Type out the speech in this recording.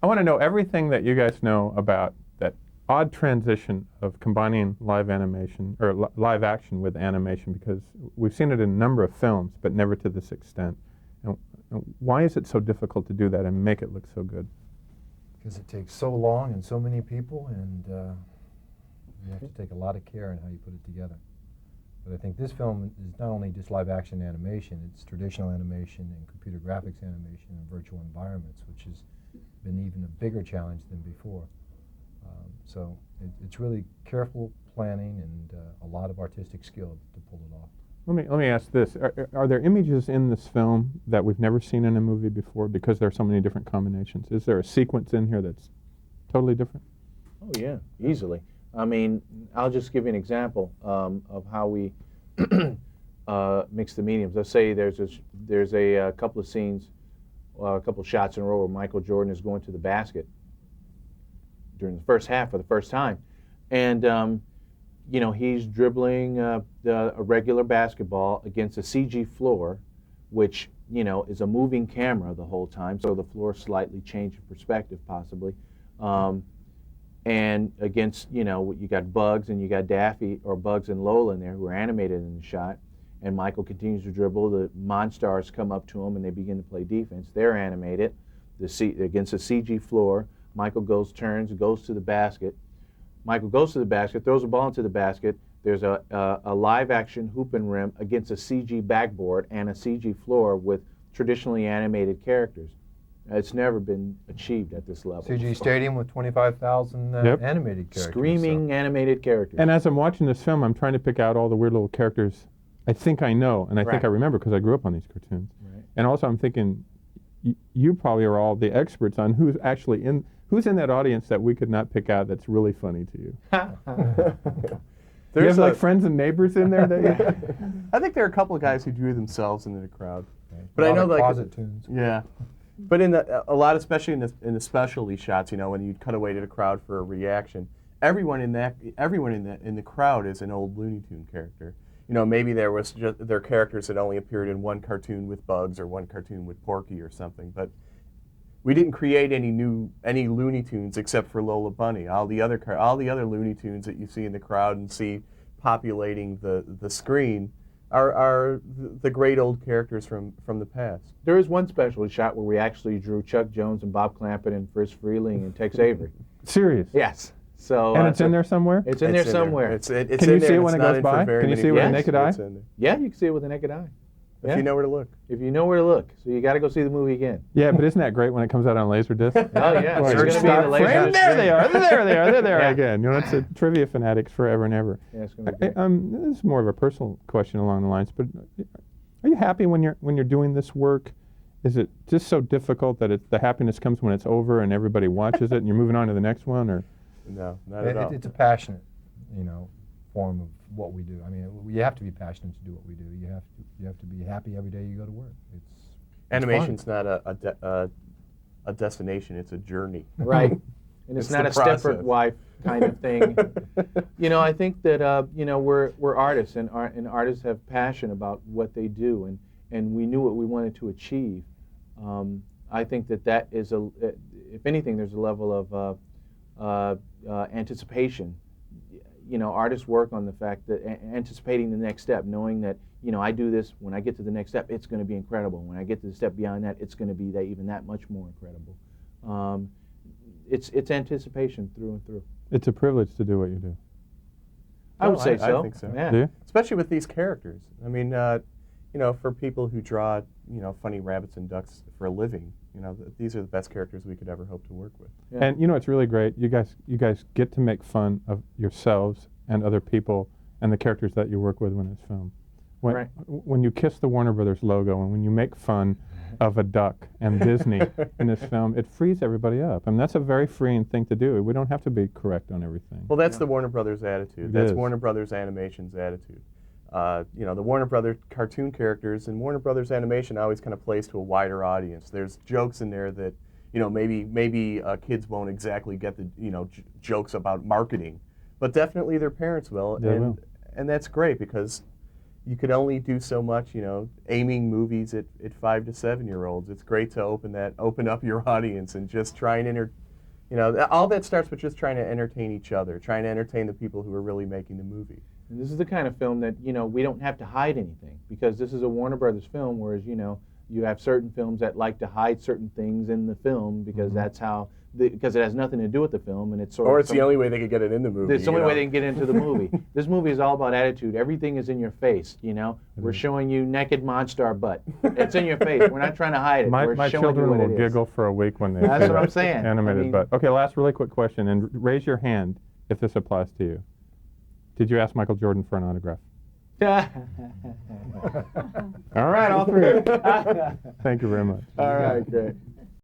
I want to know everything that you guys know about that odd transition of combining live animation or live action with animation, because we've seen it in a number of films, but never to this extent. And why is it so difficult to do that and make it look so good? Because it takes so long and so many people, and you have to take a lot of care in how you put it together. But I think this film is not only just live action animation, it's traditional animation and computer graphics animation and virtual environments, which has been even a bigger challenge than before. So it's really careful planning and a lot of artistic skill to pull it off. Let me ask this. Are there images in this film that we've never seen in a movie before because there are so many different combinations? Is there a sequence in here that's totally different? Oh, yeah, easily. I mean, I'll just give you an example of how we mix the mediums. Let's say there's a couple of scenes, a couple of shots in a row where Michael Jordan is going to the basket during the first half for the first time. And, you know, he's dribbling a regular basketball against a CG floor, which, you know, is a moving camera the whole time, so the floor slightly changed in perspective, possibly. And against, you know, you got Bugs and you got Daffy, or Bugs and Lola in there, who are animated in the shot. And Michael continues to dribble. The Monstars come up to him and they begin to play defense. They're animated against a CG floor. Michael turns, goes to the basket. Michael goes to the basket, throws the ball into the basket. There's a live-action hoop and rim against a CG backboard and a CG floor with traditionally animated characters. It's never been achieved at this level. CG stadium with 25,000 animated characters. Screaming animated characters. And as I'm watching this film, I'm trying to pick out all the weird little characters I think I know, and I think I remember because I grew up on these cartoons. Right. And also I'm thinking, you probably are all the experts on who's in that audience that we could not pick out that's really funny to you. There's like friends and neighbors in there. I think there are a couple of guys who drew themselves into the crowd. Right. But I know like closet tunes. Yeah. But a lot, especially in the specialty shots, you know, when you cut away to the crowd for a reaction, everyone in the crowd is an old Looney Tune character. You know, maybe their characters had only appeared in one cartoon with Bugs or one cartoon with Porky or something, but we didn't create any Looney Tunes except for Lola Bunny. All the other Looney Tunes that you see in the crowd and see populating the screen are the great old characters from the past. There is one special shot where we actually drew Chuck Jones and Bob Clampett and Frisk Freeling and Tex Avery. Serious? Yes. So, and it's in there somewhere? It's in there somewhere. It's can you see it when it goes by? Can you see it with a naked eye? Yeah, you can see it with a naked eye. If you know where to look. If you know where to look. So you got to go see the movie again. Yeah, but isn't that great when it comes out on Laserdisc? Oh, yeah. It's going to be in the Laserdisc. There they are. They're there again. You know, it's a trivia fanatics forever and ever. Yeah, it's going to be great. This is more of a personal question along the lines, but are you happy when you're doing this work? Is it just so difficult that the happiness comes when it's over and everybody watches it and you're moving on to the next one, or? No, not at all. It's a passionate, form of what we do. I mean, you have to be passionate to do what we do. You have to be happy every day you go to work. Animation's not a destination; it's a journey. Right, and it's not a Stepford wife kind of thing. I think that we're artists, and artists have passion about what they do, and we knew what we wanted to achieve. I think that is if anything, there's a level of anticipation. Artists work on the fact that anticipating the next step, knowing that, I do this, when I get to the next step, it's going to be incredible. When I get to the step beyond that, it's going to be even that much more incredible. It's anticipation through and through. It's a privilege to do what you do. I would say so. I think so. Yeah. Do you? Especially with these characters. I mean, for people who draw, funny rabbits and ducks for a living, these are the best characters we could ever hope to work with. Yeah. And it's really great. You guys get to make fun of yourselves and other people and the characters that you work with when it's filmed. When you kiss the Warner Brothers logo and when you make fun of a duck and Disney in this film, it frees everybody up. I mean, that's a very freeing thing to do. We don't have to be correct on everything. Well, that's the Warner Brothers attitude. That's Warner Brothers Animation's attitude. The Warner Brothers cartoon characters and Warner Brothers Animation always kind of plays to a wider audience. There's jokes in there that, maybe kids won't exactly get the, jokes about marketing, but definitely their parents will. And that's great because, you could only do so much, aiming movies at 5 to 7-year-olds. It's great to open up your audience and just try and all that starts with just trying to entertain each other, trying to entertain the people who are really making the movie. And this is the kind of film that, we don't have to hide anything, because this is a Warner Brothers film, whereas, you have certain films that like to hide certain things in the film because that's how, because it has nothing to do with the film, and it's sort of. Or it's the only way they could get it in the movie. It's the only way they can get into the movie. This movie is all about attitude. Everything is in your face, We're showing you naked monster butt. It's in your face. We're not trying to hide it. My children will giggle for a week when they That's see what I'm that saying. animated butt. Okay, last really quick question, and raise your hand if this applies to you. Did you ask Michael Jordan for an autograph? All right, all three. Thank you very much. All right, great.